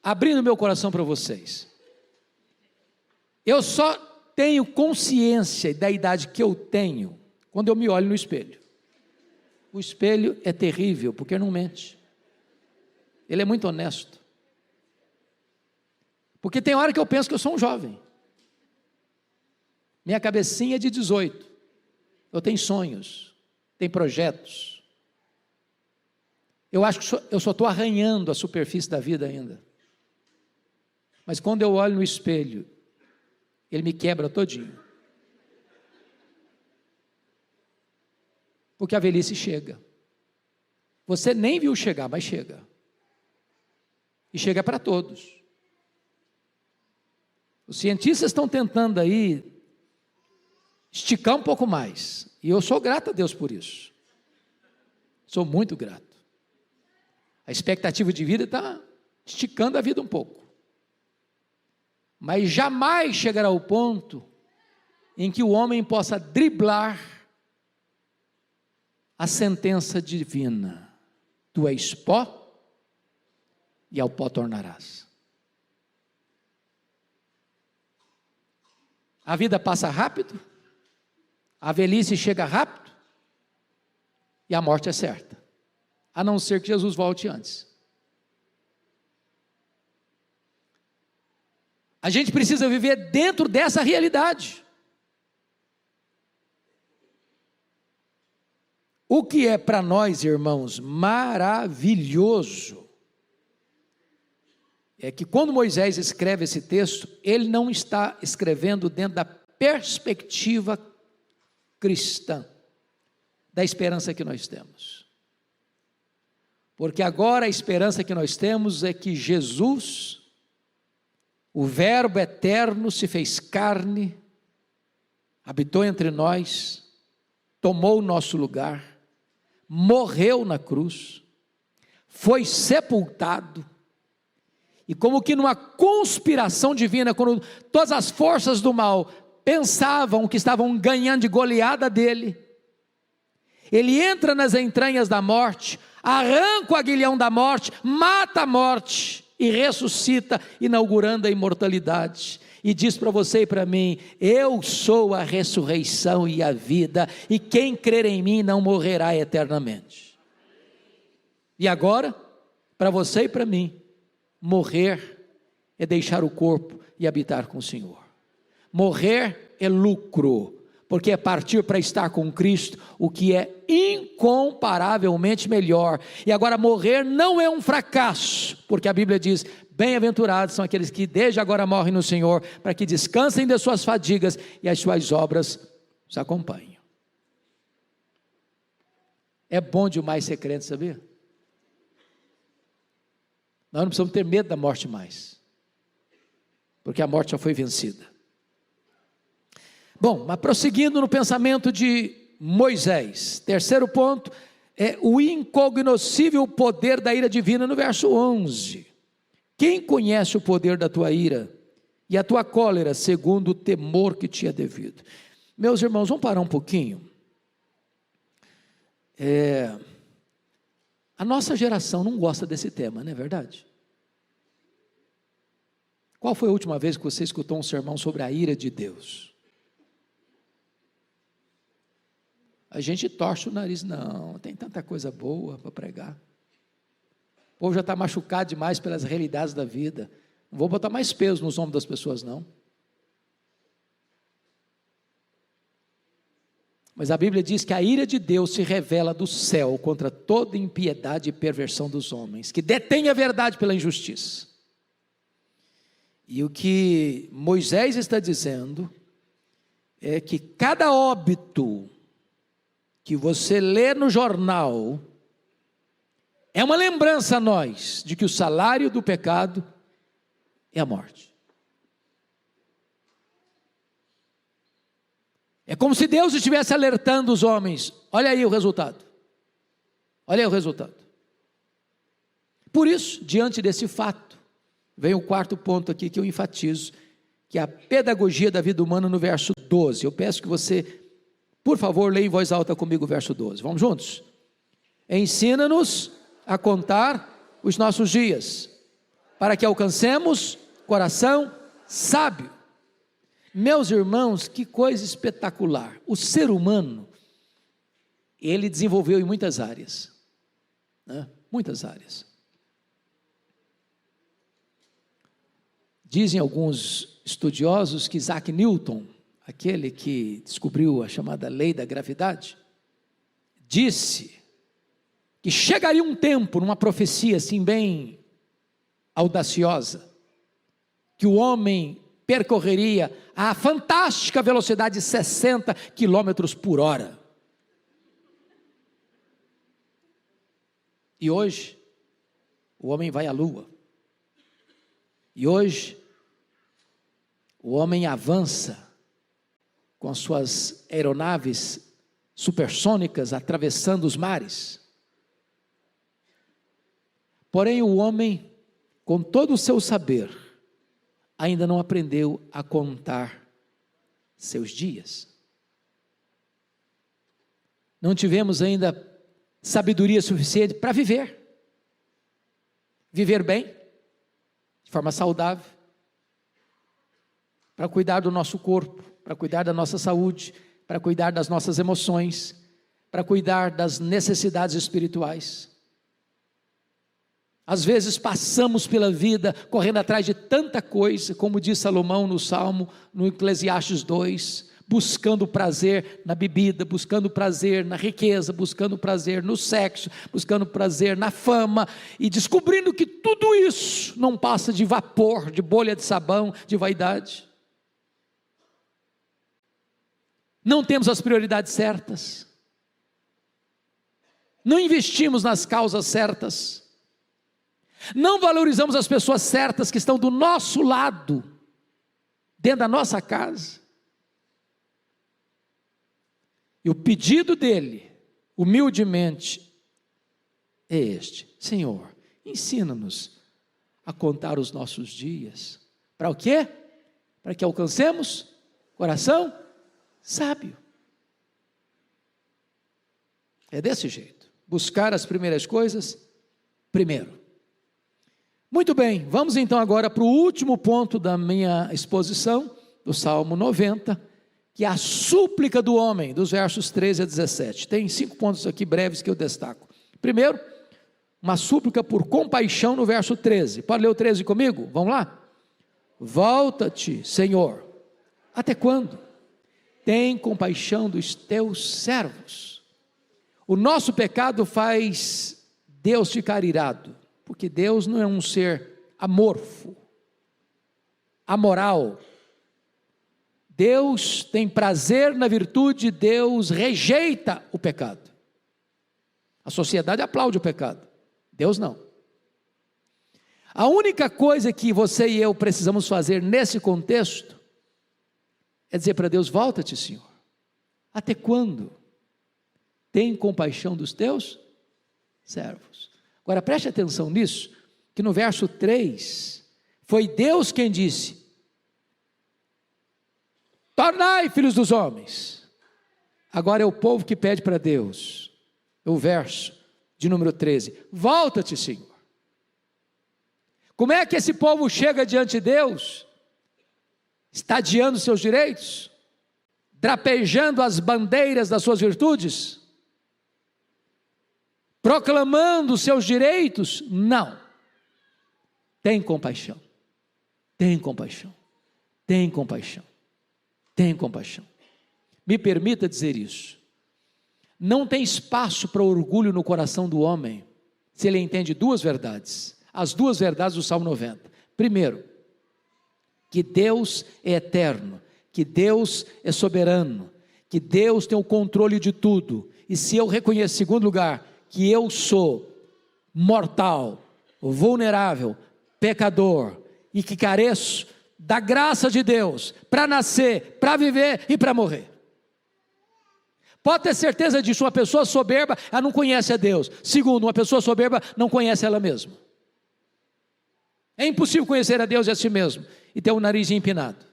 Abrindo meu coração para vocês, eu só tenho consciência da idade que eu tenho quando eu me olho no espelho. O espelho é terrível, porque não mente, ele é muito honesto. Porque tem hora que eu penso que eu sou um jovem. Minha cabecinha é de 18. Eu tenho sonhos, tenho projetos. Eu acho que eu só estou arranhando a superfície da vida ainda. Mas quando eu olho no espelho, ele me quebra todinho. Porque a velhice chega. Você nem viu chegar, mas chega. E chega para todos. Os cientistas estão tentando aí esticar um pouco mais, e eu sou grato a Deus por isso, sou muito grato. A expectativa de vida está esticando a vida um pouco, mas jamais chegará ao ponto em que o homem possa driblar a sentença divina: tu és pó e ao pó tornarás. A vida passa rápido, a velhice chega rápido, e a morte é certa, a não ser que Jesus volte antes. A gente precisa viver dentro dessa realidade. O que é para nós, irmãos, maravilhoso, é que quando Moisés escreve esse texto, ele não está escrevendo dentro da perspectiva cristã, da esperança que nós temos. Porque agora a esperança que nós temos é que Jesus, o Verbo eterno, se fez carne, habitou entre nós, tomou o nosso lugar, morreu na cruz, foi sepultado, e como que numa conspiração divina, quando todas as forças do mal pensavam que estavam ganhando de goleada dele, ele entra nas entranhas da morte, arranca o aguilhão da morte, mata a morte e ressuscita, inaugurando a imortalidade. E diz para você e para mim: eu sou a ressurreição e a vida, e quem crer em mim não morrerá eternamente. E agora, para você e para mim, morrer é deixar o corpo e habitar com o Senhor. Morrer é lucro, porque é partir para estar com Cristo, o que é incomparavelmente melhor. E agora morrer não é um fracasso, porque a Bíblia diz: bem-aventurados são aqueles que desde agora morrem no Senhor, para que descansem das suas fadigas e as suas obras os acompanhem. É bom demais ser crente, sabia? Nós não precisamos ter medo da morte mais, porque a morte já foi vencida. Bom, mas prosseguindo no pensamento de Moisés, terceiro ponto é o incognoscível poder da ira divina, no verso 11. Quem conhece o poder da tua ira e a tua cólera, segundo o temor que te é devido? Meus irmãos, vamos parar um pouquinho. A nossa geração não gosta desse tema, não é verdade? Qual foi a última vez que você escutou um sermão sobre a ira de Deus? A gente torce o nariz, não, tem tanta coisa boa para pregar. O povo já está machucado demais pelas realidades da vida. Não vou botar mais peso nos ombros das pessoas, não. Mas a Bíblia diz que a ira de Deus se revela do céu contra toda impiedade e perversão dos homens, que detém a verdade pela injustiça. E o que Moisés está dizendo é que cada óbito que você lê no jornal é uma lembrança a nós de que o salário do pecado é a morte. É como se Deus estivesse alertando os homens: olha aí o resultado, olha aí o resultado. Por isso, diante desse fato, vem o quarto ponto aqui que eu enfatizo, que é a pedagogia da vida humana, no verso 12. Eu peço que você, por favor, leia em voz alta comigo o verso 12. Vamos juntos? Ensina-nos a contar os nossos dias, para que alcancemos coração sábio. Meus irmãos, que coisa espetacular. O ser humano, ele desenvolveu em muitas áreas, né? Muitas áreas. Dizem alguns estudiosos que Isaac Newton, aquele que descobriu a chamada lei da gravidade, disse que chegaria um tempo, numa profecia assim bem audaciosa, que o homem percorreria a fantástica velocidade de 60 quilômetros por hora. E hoje, o homem vai à lua. E hoje, o homem avança com as suas aeronaves supersônicas atravessando os mares. Porém, o homem, com todo o seu saber, ainda não aprendeu a contar seus dias. Não tivemos ainda sabedoria suficiente para viver. Viver bem, de forma saudável, para cuidar do nosso corpo, para cuidar da nossa saúde, para cuidar das nossas emoções, para cuidar das necessidades espirituais. Às vezes passamos pela vida correndo atrás de tanta coisa, como diz Salomão no Salmo, no Eclesiastes 2, buscando prazer na bebida, buscando prazer na riqueza, buscando prazer no sexo, buscando prazer na fama, e descobrindo que tudo isso não passa de vapor, de bolha de sabão, de vaidade. Não temos as prioridades certas, não investimos nas causas certas, não valorizamos as pessoas certas que estão do nosso lado, dentro da nossa casa. E o pedido dele, humildemente, é este: Senhor, ensina-nos a contar os nossos dias. Para o quê? Para que alcancemos coração sábio. É desse jeito. Buscar as primeiras coisas primeiro. Muito bem, vamos então agora para o último ponto da minha exposição, do Salmo 90, que é a súplica do homem, dos versos 13 a 17. Tem 5 pontos aqui breves que eu destaco. Primeiro, uma súplica por compaixão no verso 13. Pode ler o 13 comigo? Vamos lá? Volta-te, Senhor. Até quando? Tem compaixão dos teus servos. O nosso pecado faz Deus ficar irado, porque Deus não é um ser amorfo, amoral. Deus tem prazer na virtude, Deus rejeita o pecado. A sociedade aplaude o pecado, Deus não. A única coisa que você e eu precisamos fazer nesse contexto é dizer para Deus: volta-te, Senhor. Até quando? Tem compaixão dos teus servos. Agora preste atenção nisso, que no verso 3, foi Deus quem disse: tornai filhos dos homens. Agora é o povo que pede para Deus. O verso de número 13, volta-te, Senhor. Como é que esse povo chega diante de Deus? Estadeando seus direitos? Drapejando as bandeiras das suas virtudes? Proclamando seus direitos? Não. Tem compaixão. Tem compaixão. Tem compaixão. Tem compaixão. Me permita dizer isso. Não tem espaço para orgulho no coração do homem, se ele entende duas verdades. As duas verdades do Salmo 90. Primeiro, que Deus é eterno, que Deus é soberano, que Deus tem o controle de tudo. E se eu reconheço, em segundo lugar, que eu sou mortal, vulnerável, pecador, e que careço da graça de Deus para nascer, para viver e para morrer. Pode ter certeza disso. Uma pessoa soberba, ela não conhece a Deus. Segundo, uma pessoa soberba não conhece ela mesma. É impossível conhecer a Deus e a si mesmo e ter o nariz empinado.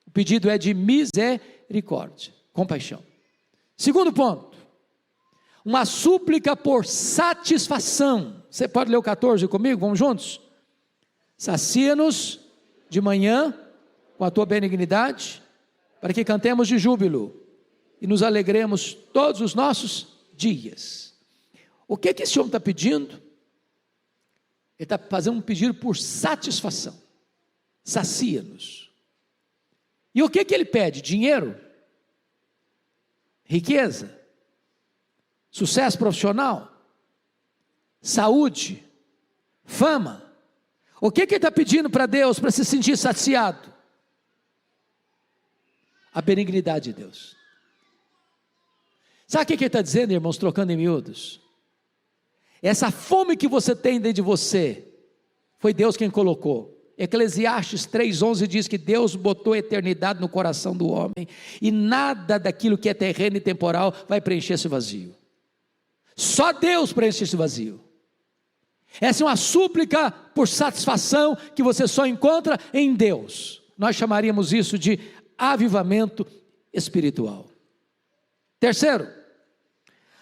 O pedido é de misericórdia, compaixão. Segundo ponto, uma súplica por satisfação. Você pode ler o 14 comigo? Vamos juntos? Sacia-nos de manhã com a tua benignidade, para que cantemos de júbilo e nos alegremos todos os nossos dias. O que esse homem está pedindo? Ele está fazendo um pedido por satisfação. Sacia-nos. E o que ele pede? Dinheiro? Riqueza? Sucesso profissional? Saúde? Fama? O que ele está pedindo para Deus para se sentir saciado? A benignidade de Deus. Sabe o que ele está dizendo, irmãos, trocando em miúdos? Essa fome que você tem dentro de você, foi Deus quem colocou. Eclesiastes 3,11 diz que Deus botou a eternidade no coração do homem, e nada daquilo que é terreno e temporal vai preencher esse vazio. Só Deus preenche esse vazio. Essa é uma súplica por satisfação que você só encontra em Deus. Nós chamaríamos isso de avivamento espiritual. Terceiro,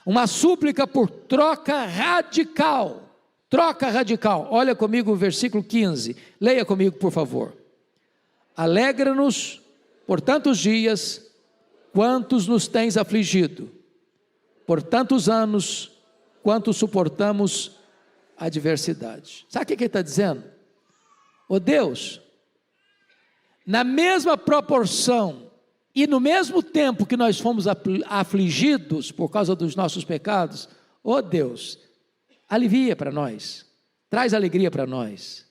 uma súplica por troca radical. Troca radical. Olha comigo o versículo 15. Leia comigo, por favor. Alegra-nos por tantos dias, quantos nos tens afligido, por tantos anos, quanto suportamos a adversidade. Sabe o que ele está dizendo? Ô Deus, na mesma proporção E no mesmo tempo que nós fomos afligidos por causa dos nossos pecados, ó Deus, alivia para nós, traz alegria para nós,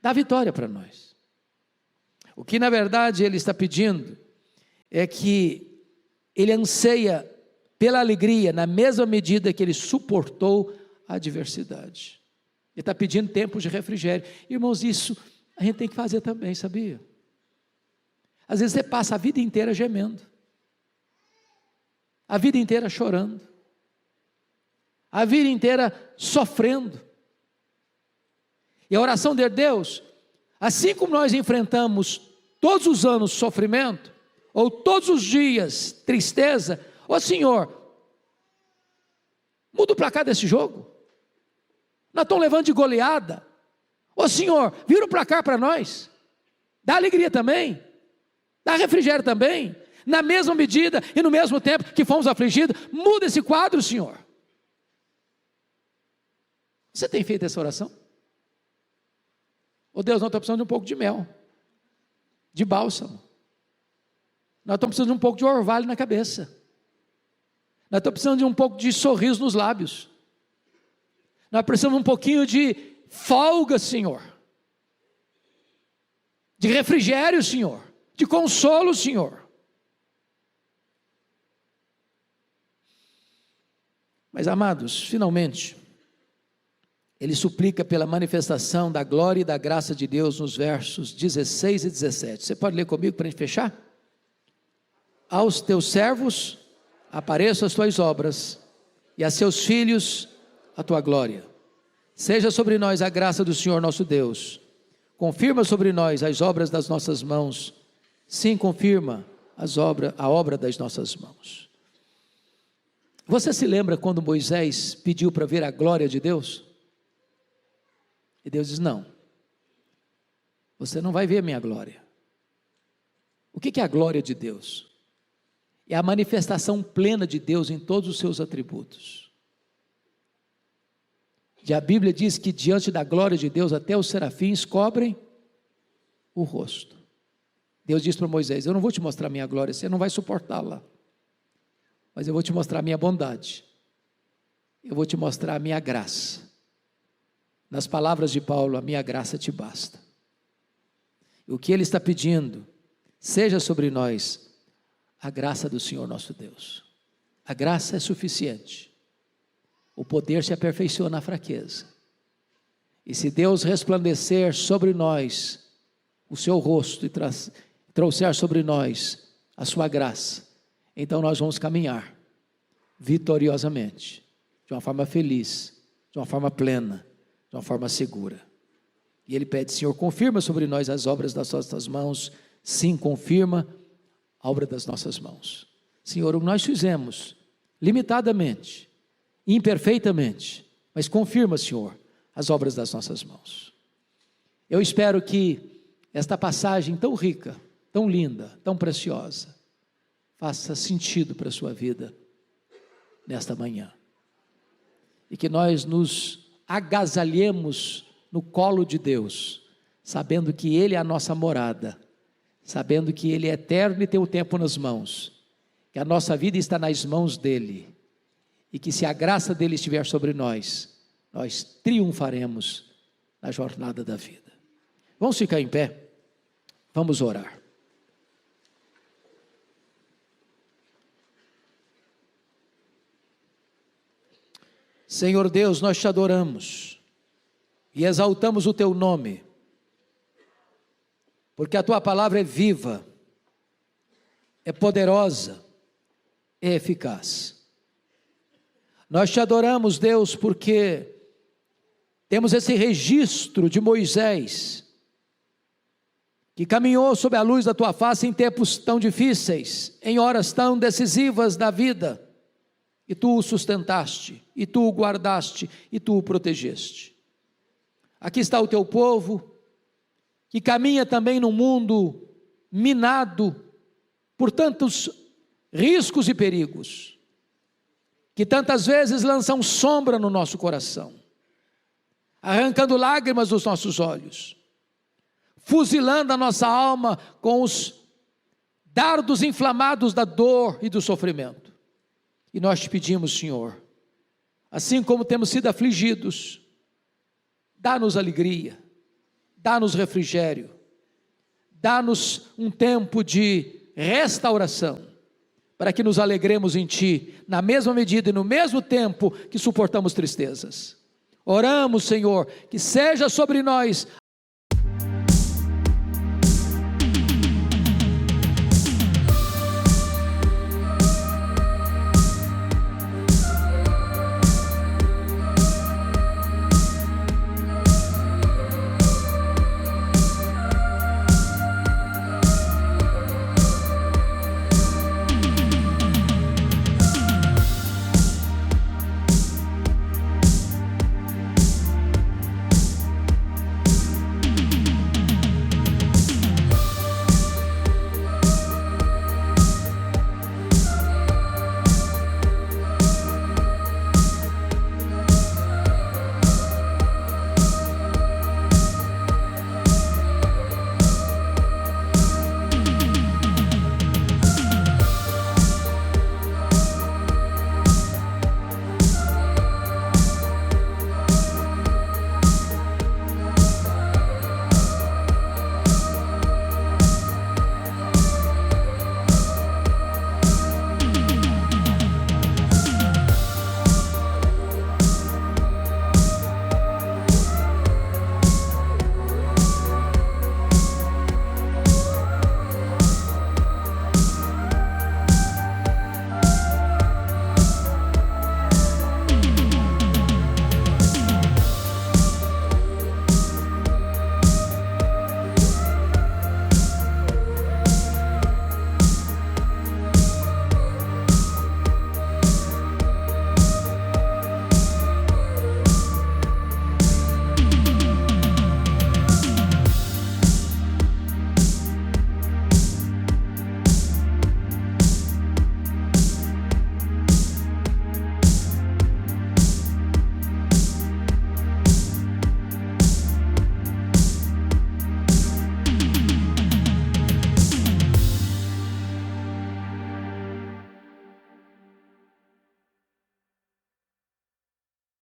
dá vitória para nós. O que na verdade Ele está pedindo é que Ele anseia pela alegria na mesma medida que Ele suportou a adversidade. Ele está pedindo tempos de refrigério. Irmãos, isso a gente tem que fazer também, sabia? Às vezes você passa a vida inteira gemendo, a vida inteira chorando, a vida inteira sofrendo. E a oração de Deus, assim como nós enfrentamos todos os anos sofrimento, ou todos os dias tristeza, ô Senhor, muda o placar desse jogo, nós estamos levando de goleada, ô Senhor, vira o placar para nós, dá alegria também, dá refrigério também, na mesma medida e no mesmo tempo que fomos afligidos, muda esse quadro, Senhor. Você tem feito essa oração? Oh Deus, nós estamos precisando de um pouco de mel, de bálsamo, nós estamos precisando de um pouco de orvalho na cabeça, nós estamos precisando de um pouco de sorriso nos lábios, nós precisamos de um pouquinho de folga, Senhor, de refrigério, Senhor, de consolo, Senhor. Mas amados, finalmente, Ele suplica pela manifestação da glória e da graça de Deus nos versos 16 e 17. Você pode ler comigo para a gente fechar? Aos teus servos apareçam as tuas obras, e a seus filhos a tua glória. Seja sobre nós a graça do Senhor nosso Deus. Confirma sobre nós as obras das nossas mãos. Sim, confirma a obra das nossas mãos. Você se lembra quando Moisés pediu para ver a glória de Deus? E Deus diz: não, você não vai ver a minha glória. O que é a glória de Deus? É a manifestação plena de Deus em todos os seus atributos. E a Bíblia diz que diante da glória de Deus até os serafins cobrem o rosto. Deus diz para Moisés: eu não vou te mostrar a minha glória, você não vai suportá-la, mas eu vou te mostrar a minha bondade, eu vou te mostrar a minha graça. Nas palavras de Paulo, a minha graça te basta. E o que Ele está pedindo, seja sobre nós a graça do Senhor nosso Deus. A graça é suficiente, o poder se aperfeiçoa na fraqueza. E se Deus resplandecer sobre nós o seu rosto e trouxer sobre nós a sua graça, então nós vamos caminhar vitoriosamente, de uma forma feliz, de uma forma plena, de uma forma segura. E Ele pede: Senhor, confirma sobre nós as obras das nossas mãos. Sim, confirma a obra das nossas mãos. Senhor, o que nós fizemos, limitadamente, imperfeitamente, mas confirma, Senhor, as obras das nossas mãos. Eu espero que esta passagem tão rica, tão linda, tão preciosa, faça sentido para a sua vida nesta manhã, e que nós nos agasalhemos no colo de Deus, sabendo que Ele é a nossa morada, sabendo que Ele é eterno e tem o tempo nas mãos, que a nossa vida está nas mãos dEle, e que se a graça dEle estiver sobre nós, nós triunfaremos na jornada da vida. Vamos ficar em pé, vamos orar. Senhor Deus, nós te adoramos e exaltamos o teu nome, porque a tua palavra é viva, é poderosa, é eficaz. Nós te adoramos, Deus, porque temos esse registro de Moisés, que caminhou sob a luz da tua face em tempos tão difíceis, em horas tão decisivas da vida, e tu o sustentaste, e tu o guardaste, e tu o protegeste. Aqui está o teu povo, que caminha também num mundo minado por tantos riscos e perigos, que tantas vezes lançam sombra no nosso coração, arrancando lágrimas dos nossos olhos, fuzilando a nossa alma com os dardos inflamados da dor e do sofrimento. E nós te pedimos, Senhor, assim como temos sido afligidos, dá-nos alegria, dá-nos refrigério, dá-nos um tempo de restauração, para que nos alegremos em Ti, na mesma medida e no mesmo tempo que suportamos tristezas. Oramos, Senhor, que seja sobre nós